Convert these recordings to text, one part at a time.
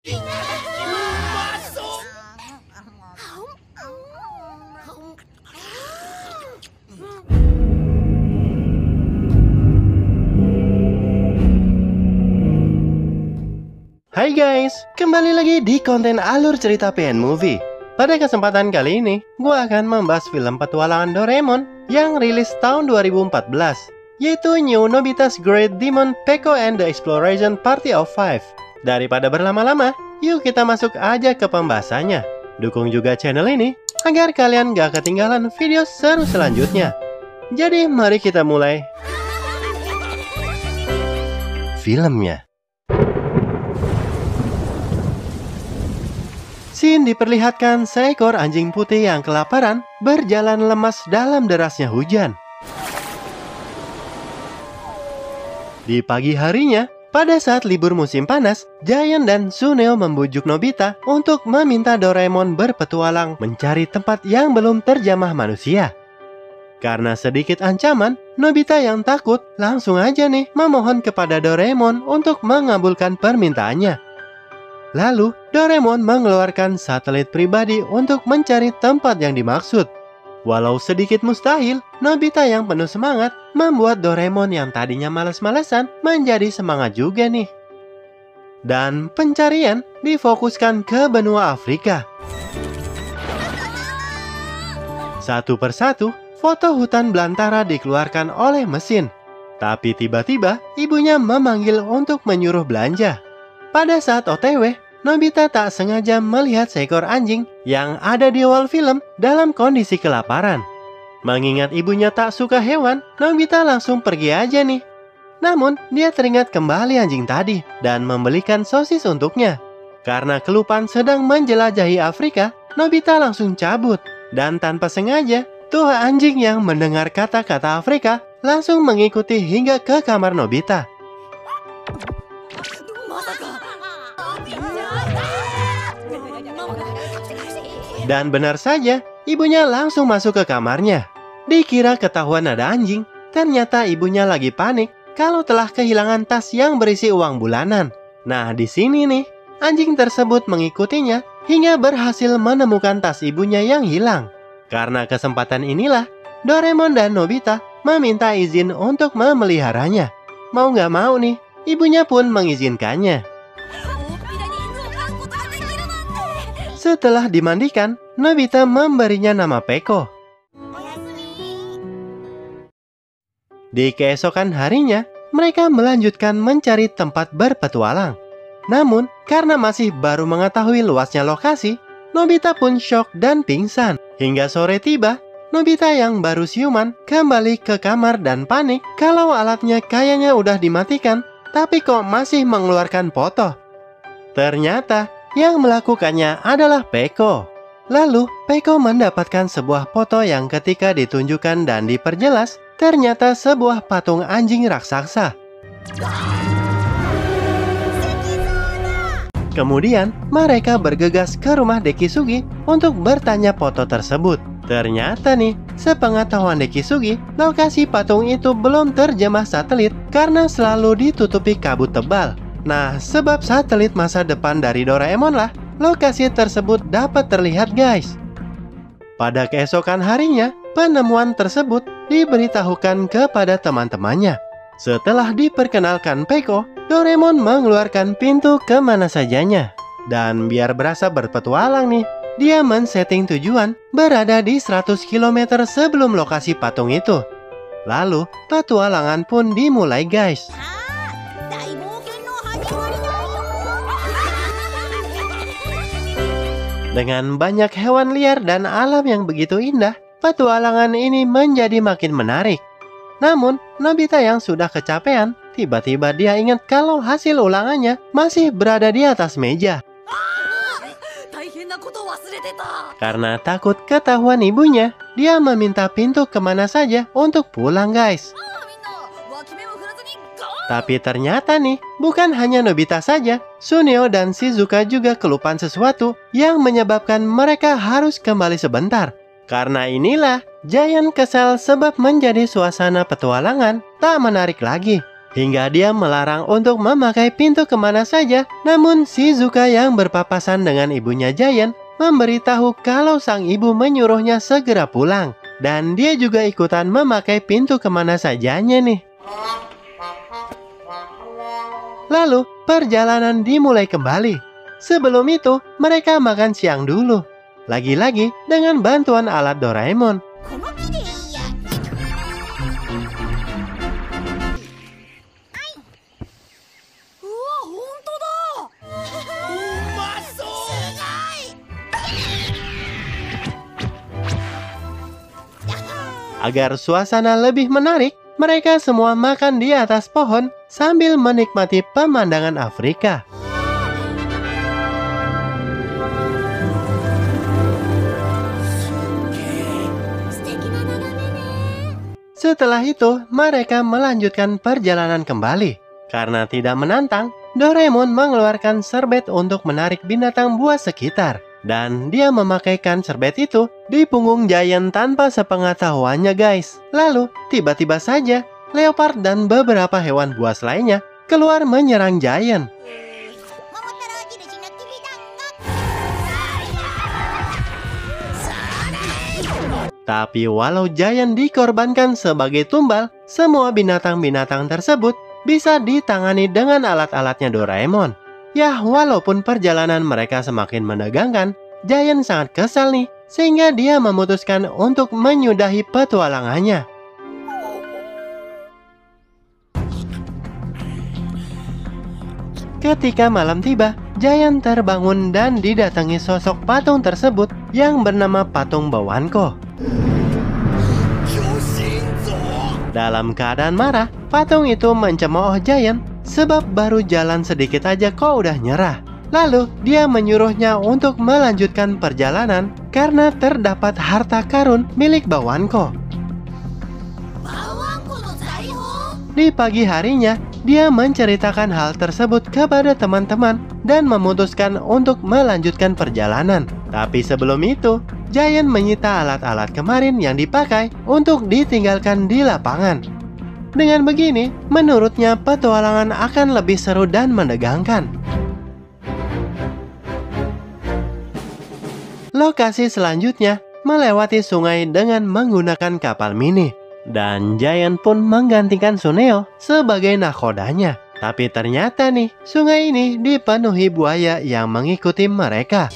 Hai guys, kembali lagi di konten alur cerita PN Movie. Pada kesempatan kali ini, gue akan membahas film petualangan Doraemon yang rilis tahun 2014, yaitu New Nobita's Great Demon Peko and the Exploration Party of Five. Daripada berlama-lama, yuk kita masuk aja ke pembahasannya. Dukung juga channel ini agar kalian gak ketinggalan video seru selanjutnya. Jadi mari kita mulai filmnya. Scene diperlihatkan seekor anjing putih yang kelaparan berjalan lemas dalam derasnya hujan. Di pagi harinya, pada saat libur musim panas, Giant dan Suneo membujuk Nobita untuk meminta Doraemon berpetualang mencari tempat yang belum terjamah manusia. Karena sedikit ancaman, Nobita yang takut langsung aja nih memohon kepada Doraemon untuk mengabulkan permintaannya. Lalu, Doraemon mengeluarkan satelit pribadi untuk mencari tempat yang dimaksud. Walau sedikit mustahil, Nobita yang penuh semangat membuat Doraemon yang tadinya malas-malesan menjadi semangat juga nih. Dan pencarian difokuskan ke benua Afrika. Satu persatu, foto hutan belantara dikeluarkan oleh mesin. Tapi tiba-tiba, ibunya memanggil untuk menyuruh belanja. Pada saat OTW, Nobita tak sengaja melihat seekor anjing yang ada di awal film dalam kondisi kelaparan. Mengingat ibunya tak suka hewan, Nobita langsung pergi aja nih. Namun, dia teringat kembali anjing tadi dan membelikan sosis untuknya. Karena kelupaan sedang menjelajahi Afrika, Nobita langsung cabut. Dan tanpa sengaja, tuh anjing yang mendengar kata-kata Afrika langsung mengikuti hingga ke kamar Nobita. Dan benar saja, ibunya langsung masuk ke kamarnya. Dikira ketahuan ada anjing, ternyata ibunya lagi panik kalau telah kehilangan tas yang berisi uang bulanan. Nah, di sini nih, anjing tersebut mengikutinya hingga berhasil menemukan tas ibunya yang hilang. Karena kesempatan inilah, Doraemon dan Nobita meminta izin untuk memeliharanya. Mau nggak mau nih, ibunya pun mengizinkannya. Setelah dimandikan, Nobita memberinya nama Peko. Di keesokan harinya, mereka melanjutkan mencari tempat berpetualang. Namun, karena masih baru mengetahui luasnya lokasi, Nobita pun syok dan pingsan. Hingga sore tiba, Nobita yang baru siuman kembali ke kamar dan panik kalau alatnya kayaknya udah dimatikan, tapi kok masih mengeluarkan foto. Ternyata, yang melakukannya adalah Peko. Lalu, Peko mendapatkan sebuah foto yang ketika ditunjukkan dan diperjelas, ternyata sebuah patung anjing raksasa. Kemudian, mereka bergegas ke rumah Dekisugi untuk bertanya foto tersebut. Ternyata nih, sepengetahuan Dekisugi, lokasi patung itu belum terjamah satelit karena selalu ditutupi kabut tebal. Nah, sebab satelit masa depan dari Doraemon lah, lokasi tersebut dapat terlihat guys. Pada keesokan harinya, penemuan tersebut diberitahukan kepada teman-temannya. Setelah diperkenalkan Peko, Doraemon mengeluarkan pintu kemana sajanya. Dan biar berasa berpetualang nih, dia men-setting tujuan berada di 100 km sebelum lokasi patung itu. Lalu, petualangan pun dimulai guys. Dengan banyak hewan liar dan alam yang begitu indah, petualangan ini menjadi makin menarik. Namun, Nobita yang sudah kecapean, tiba-tiba dia ingat kalau hasil ulangannya masih berada di atas meja. Karena takut ketahuan ibunya, dia meminta pintu kemana saja untuk pulang guys. Tapi ternyata nih, bukan hanya Nobita saja, Suneo dan Shizuka juga kelupaan sesuatu yang menyebabkan mereka harus kembali sebentar. Karena inilah, Giant kesal sebab menjadi suasana petualangan tak menarik lagi. hingga dia melarang untuk memakai pintu kemana saja. Namun Shizuka yang berpapasan dengan ibunya Giant memberitahu kalau sang ibu menyuruhnya segera pulang. Dan dia juga ikutan memakai pintu kemana sajanya nih. Lalu perjalanan dimulai kembali. Sebelum itu mereka makan siang dulu. Lagi-lagi dengan bantuan alat Doraemon. Agar suasana lebih menarik, mereka semua makan di atas pohon sambil menikmati pemandangan Afrika. Setelah itu, mereka melanjutkan perjalanan kembali. Karena tidak menantang, Doraemon mengeluarkan serbet untuk menarik binatang buas sekitar. Dan dia memakaikan serbet itu di punggung Giant tanpa sepengetahuannya guys. Lalu, tiba-tiba saja, leopard dan beberapa hewan buas lainnya keluar menyerang Giant. Tapi walau Giant dikorbankan sebagai tumbal, semua binatang-binatang tersebut bisa ditangani dengan alat-alatnya Doraemon. Ya, walaupun perjalanan mereka semakin menegangkan, Giant sangat kesal nih, sehingga dia memutuskan untuk menyudahi petualangannya. Ketika malam tiba, Giant terbangun dan didatangi sosok patung tersebut yang bernama Patung Bawanko. Dalam keadaan marah, patung itu mencemooh Giant sebab baru jalan sedikit aja kok udah nyerah. Lalu dia menyuruhnya untuk melanjutkan perjalanan karena terdapat harta karun milik Bawanko. Di pagi harinya, dia menceritakan hal tersebut kepada teman-teman dan memutuskan untuk melanjutkan perjalanan. Tapi sebelum itu, Giant menyita alat-alat kemarin yang dipakai untuk ditinggalkan di lapangan. Dengan begini, menurutnya petualangan akan lebih seru dan menegangkan. Lokasi selanjutnya melewati sungai dengan menggunakan kapal mini. Dan Giant pun menggantikan Suneo sebagai nakodanya. Tapi ternyata nih, sungai ini dipenuhi buaya yang mengikuti mereka.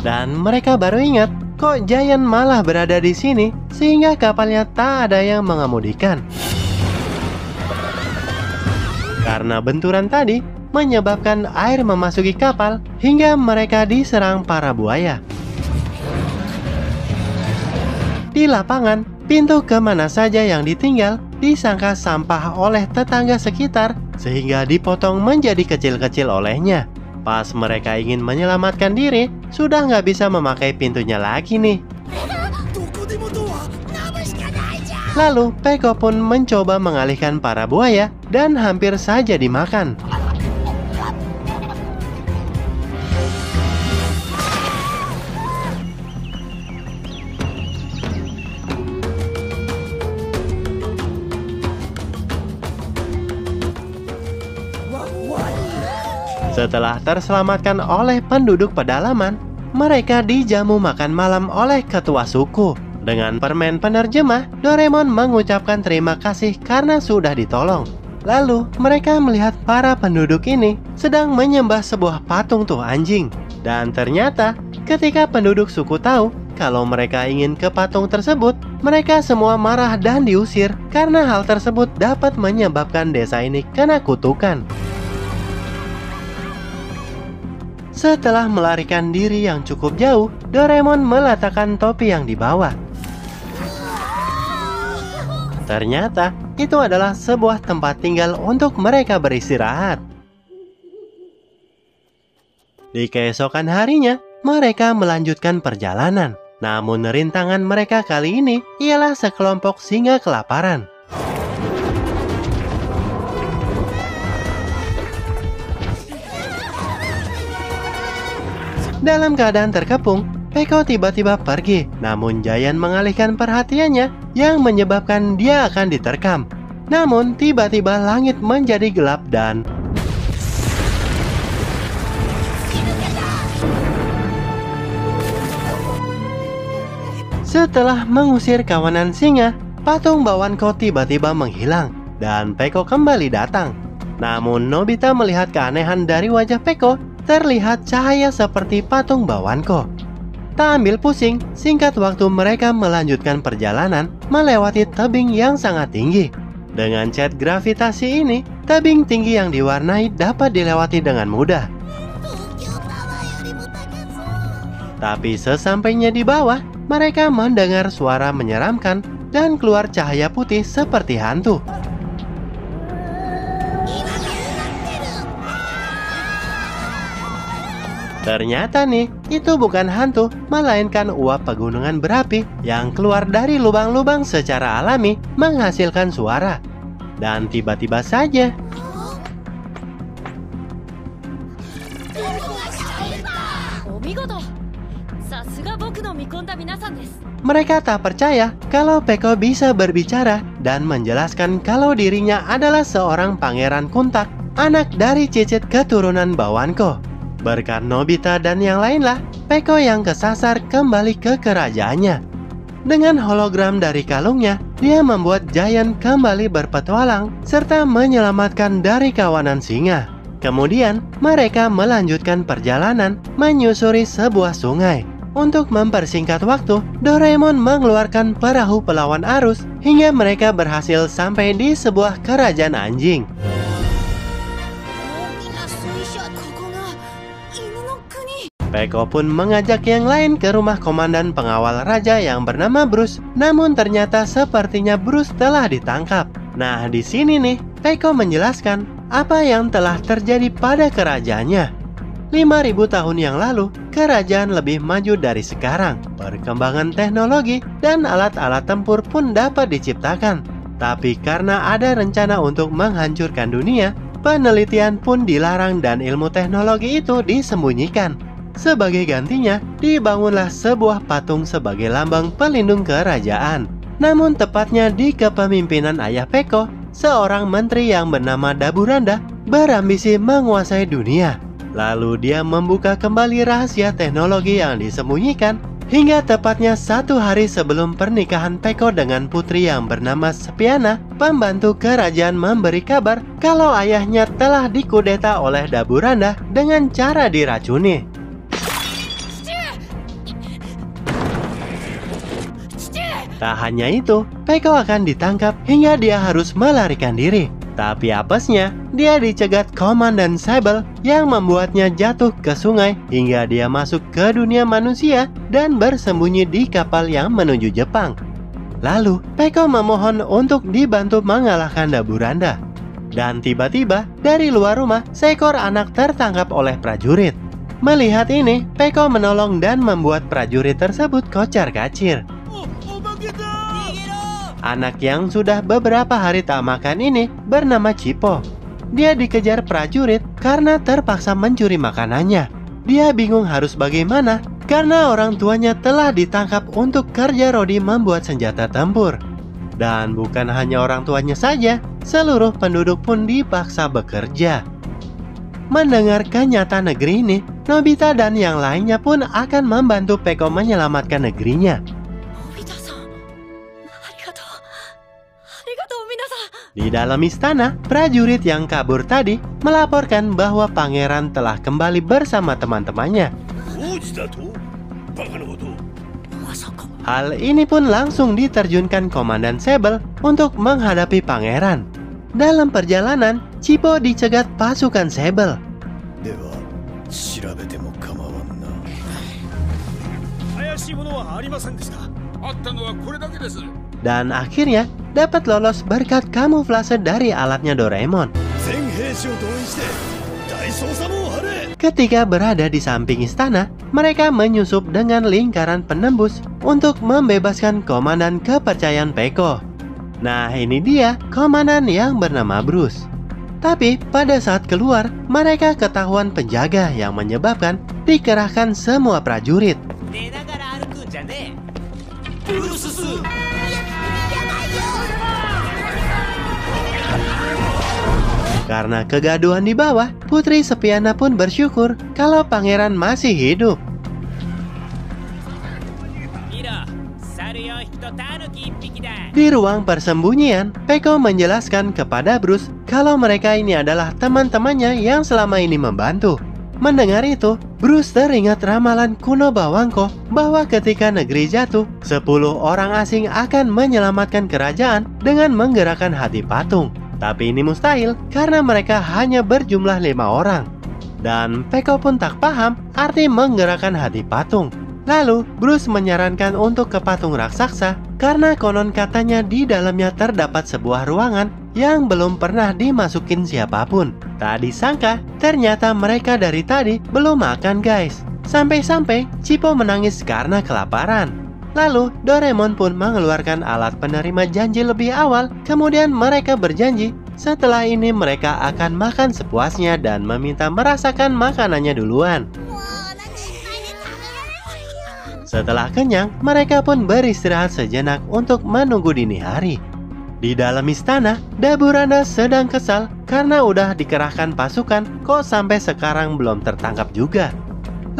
Dan mereka baru ingat, kok Giant malah berada di sini, sehingga kapalnya tak ada yang mengemudikan. Karena benturan tadi, menyebabkan air memasuki kapal hingga mereka diserang para buaya. Di lapangan, pintu kemana saja yang ditinggal disangka sampah oleh tetangga sekitar sehingga dipotong menjadi kecil-kecil olehnya. Pas mereka ingin menyelamatkan diri, sudah nggak bisa memakai pintunya lagi nih. Lalu Peko pun mencoba mengalihkan para buaya dan hampir saja dimakan. Setelah terselamatkan oleh penduduk pedalaman, mereka dijamu makan malam oleh ketua suku. Dengan permen penerjemah, Doraemon mengucapkan terima kasih karena sudah ditolong. Lalu, mereka melihat para penduduk ini sedang menyembah sebuah patung tuh anjing. Dan ternyata, ketika penduduk suku tahu kalau mereka ingin ke patung tersebut, mereka semua marah dan diusir karena hal tersebut dapat menyebabkan desa ini kena kutukan. Setelah melarikan diri yang cukup jauh, Doraemon meletakkan topi yang dibawa. Ternyata, itu adalah sebuah tempat tinggal untuk mereka beristirahat. Di keesokan harinya, mereka melanjutkan perjalanan. Namun rintangan mereka kali ini ialah sekelompok singa kelaparan. Dalam keadaan terkepung, Peko tiba-tiba pergi, namun Giant mengalihkan perhatiannya yang menyebabkan dia akan diterkam. Namun tiba-tiba langit menjadi gelap dan setelah mengusir kawanan singa, patung Bawanko tiba-tiba menghilang dan Peko kembali datang. Namun Nobita melihat keanehan dari wajah Peko, terlihat cahaya seperti patung Bawanko. Tak ambil pusing, singkat waktu mereka melanjutkan perjalanan melewati tebing yang sangat tinggi. Dengan cat gravitasi ini, tebing tinggi yang diwarnai dapat dilewati dengan mudah. Tapi sesampainya di bawah, mereka mendengar suara menyeramkan dan keluar cahaya putih seperti hantu. Ternyata nih, itu bukan hantu, melainkan uap pegunungan berapi yang keluar dari lubang-lubang secara alami menghasilkan suara. Dan tiba-tiba saja, mereka tak percaya kalau Peko bisa berbicara dan menjelaskan kalau dirinya adalah seorang pangeran Kuntak, anak dari cicit keturunan Bawanko. Berkat Nobita dan yang lainlah, Peko yang kesasar kembali ke kerajaannya. Dengan hologram dari kalungnya, dia membuat Giant kembali berpetualang serta menyelamatkan dari kawanan singa. Kemudian, mereka melanjutkan perjalanan menyusuri sebuah sungai. Untuk mempersingkat waktu, Doraemon mengeluarkan perahu pelawan arus hingga mereka berhasil sampai di sebuah kerajaan anjing. Peko pun mengajak yang lain ke rumah komandan pengawal raja yang bernama Bruce. Namun ternyata sepertinya Bruce telah ditangkap. Nah, di sini nih, Peko menjelaskan apa yang telah terjadi pada kerajaannya. 5.000 tahun yang lalu, kerajaan lebih maju dari sekarang. Perkembangan teknologi dan alat-alat tempur pun dapat diciptakan. Tapi karena ada rencana untuk menghancurkan dunia, penelitian pun dilarang dan ilmu teknologi itu disembunyikan. Sebagai gantinya, dibangunlah sebuah patung sebagai lambang pelindung kerajaan. Namun tepatnya di kepemimpinan ayah Peko, seorang menteri yang bernama Daburanda berambisi menguasai dunia. Lalu dia membuka kembali rahasia teknologi yang disembunyikan hingga tepatnya 1 hari sebelum pernikahan Peko dengan putri yang bernama Sepiana, pembantu kerajaan memberi kabar kalau ayahnya telah dikudeta oleh Daburanda dengan cara diracuni. Tak hanya itu, Peko akan ditangkap hingga dia harus melarikan diri. Tapi apesnya, dia dicegat Komandan Sable yang membuatnya jatuh ke sungai hingga dia masuk ke dunia manusia dan bersembunyi di kapal yang menuju Jepang. Lalu, Peko memohon untuk dibantu mengalahkan Daburanda. Dan tiba-tiba, dari luar rumah, seekor anak tertangkap oleh prajurit. Melihat ini, Peko menolong dan membuat prajurit tersebut kocar-kacir. Anak yang sudah beberapa hari tak makan ini bernama Cipo. Dia dikejar prajurit karena terpaksa mencuri makanannya. Dia bingung harus bagaimana karena orang tuanya telah ditangkap untuk kerja Rodi membuat senjata tempur. Dan bukan hanya orang tuanya saja, seluruh penduduk pun dipaksa bekerja. Mendengar kenyataan negeri ini, Nobita dan yang lainnya pun akan membantu Peko menyelamatkan negerinya. Di dalam istana, prajurit yang kabur tadi melaporkan bahwa pangeran telah kembali bersama teman-temannya. Hal ini pun langsung diterjunkan Komandan Sable untuk menghadapi pangeran. Dalam perjalanan, Cipo dicegat pasukan Sable. Dan akhirnya dapat lolos berkat kamuflase dari alatnya Doraemon. Ketika berada di samping istana, mereka menyusup dengan lingkaran penembus untuk membebaskan komandan kepercayaan Peko. Nah, ini dia komandan yang bernama Bruce. Tapi pada saat keluar, mereka ketahuan penjaga yang menyebabkan dikerahkan semua prajurit. Karena kegaduhan di bawah, Putri Sepiana pun bersyukur kalau pangeran masih hidup. Di ruang persembunyian, Peko menjelaskan kepada Bruce kalau mereka ini adalah teman-temannya yang selama ini membantu. Mendengar itu, Bruce teringat ramalan kuno Bawangko bahwa ketika negeri jatuh, 10 orang asing akan menyelamatkan kerajaan dengan menggerakkan hati patung. Tapi ini mustahil karena mereka hanya berjumlah 5 orang. Dan Peko pun tak paham arti menggerakkan hati patung. Lalu Bruce menyarankan untuk ke patung raksasa karena konon katanya di dalamnya terdapat sebuah ruangan yang belum pernah dimasukin siapapun. Tak disangka ternyata mereka dari tadi belum makan guys. Sampai-sampai Cipo menangis karena kelaparan. Lalu Doraemon pun mengeluarkan alat penerima janji lebih awal. Kemudian mereka berjanji setelah ini mereka akan makan sepuasnya dan meminta merasakan makanannya duluan. Setelah kenyang, mereka pun beristirahat sejenak untuk menunggu dini hari. Di dalam istana, Daburanda sedang kesal karena udah dikerahkan pasukan kok sampai sekarang belum tertangkap juga.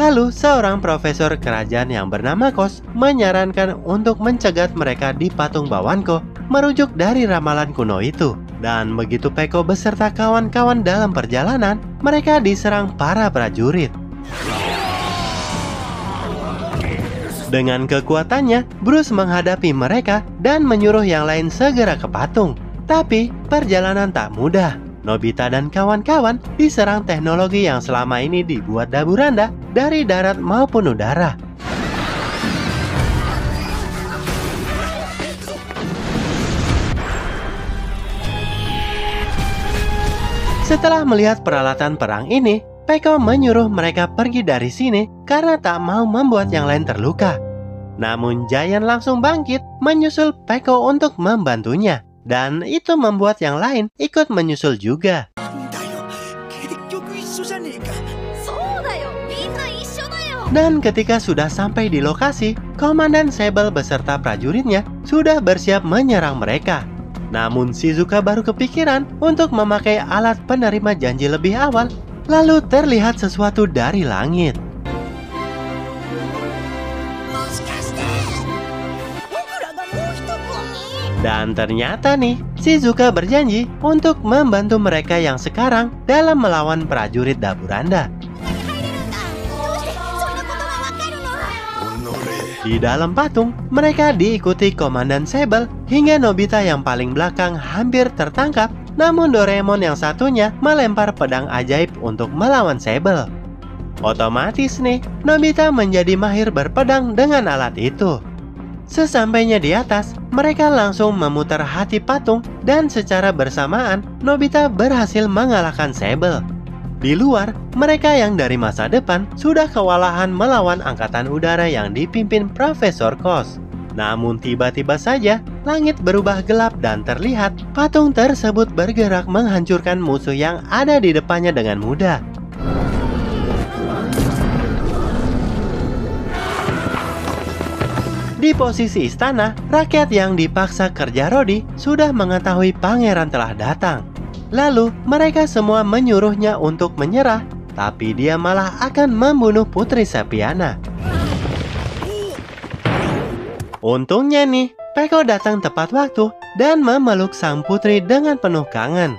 Lalu seorang profesor kerajaan yang bernama Kos menyarankan untuk mencegat mereka di patung Bawanko merujuk dari ramalan kuno itu. Dan begitu Peko beserta kawan-kawan dalam perjalanan, mereka diserang para prajurit. Dengan kekuatannya, Bruce menghadapi mereka dan menyuruh yang lain segera ke patung. Tapi perjalanan tak mudah. Nobita dan kawan-kawan diserang teknologi yang selama ini dibuat Daburanda dari darat maupun udara. Setelah melihat peralatan perang ini, Peko menyuruh mereka pergi dari sini karena tak mau membuat yang lain terluka. Namun Giant langsung bangkit menyusul Peko untuk membantunya. Dan itu membuat yang lain ikut menyusul juga. Dan ketika sudah sampai di lokasi, Komandan Sable beserta prajuritnya sudah bersiap menyerang mereka. Namun Shizuka baru kepikiran untuk memakai alat penerima janji lebih awal. Lalu terlihat sesuatu dari langit. Dan ternyata nih, Shizuka berjanji untuk membantu mereka yang sekarang dalam melawan prajurit Daburanda. Di dalam patung, mereka diikuti Komandan Sable hingga Nobita yang paling belakang hampir tertangkap. Namun Doraemon yang satunya melempar pedang ajaib untuk melawan Sable. Otomatis nih, Nobita menjadi mahir berpedang dengan alat itu. Sesampainya di atas, mereka langsung memutar hati patung dan secara bersamaan Nobita berhasil mengalahkan Sable. Di luar, mereka yang dari masa depan sudah kewalahan melawan angkatan udara yang dipimpin Profesor Kos. Namun tiba-tiba saja langit berubah gelap dan terlihat patung tersebut bergerak menghancurkan musuh yang ada di depannya dengan mudah. Di posisi istana, rakyat yang dipaksa kerja Rodi sudah mengetahui pangeran telah datang. Lalu mereka semua menyuruhnya untuk menyerah, tapi dia malah akan membunuh Putri Sepiana. Untungnya nih, Peko datang tepat waktu dan memeluk sang putri dengan penuh kangen.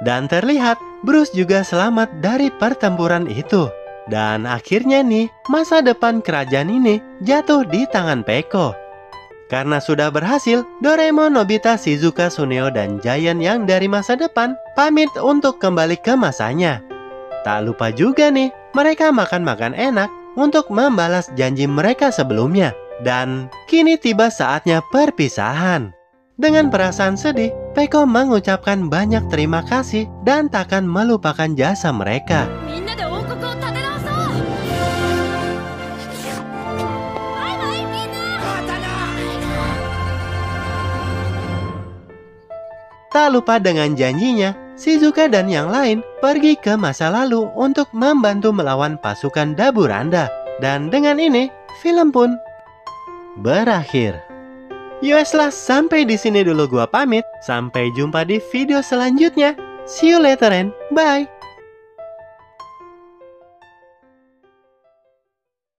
Dan terlihat Bruce juga selamat dari pertempuran itu. Dan akhirnya nih, masa depan kerajaan ini jatuh di tangan Peko. Karena sudah berhasil, Doraemon, Nobita, Shizuka, Suneo, dan Giant yang dari masa depan pamit untuk kembali ke masanya. Tak lupa juga nih, mereka makan-makan enak untuk membalas janji mereka sebelumnya. Dan kini tiba saatnya perpisahan. Dengan perasaan sedih, Peko mengucapkan banyak terima kasih dan takkan melupakan jasa mereka. Tak lupa dengan janjinya, Shizuka dan yang lain pergi ke masa lalu untuk membantu melawan pasukan Daburanda. Dan dengan ini, film pun berakhir. Yos lah, sampai di sini dulu gua pamit. Sampai jumpa di video selanjutnya. See you later and bye.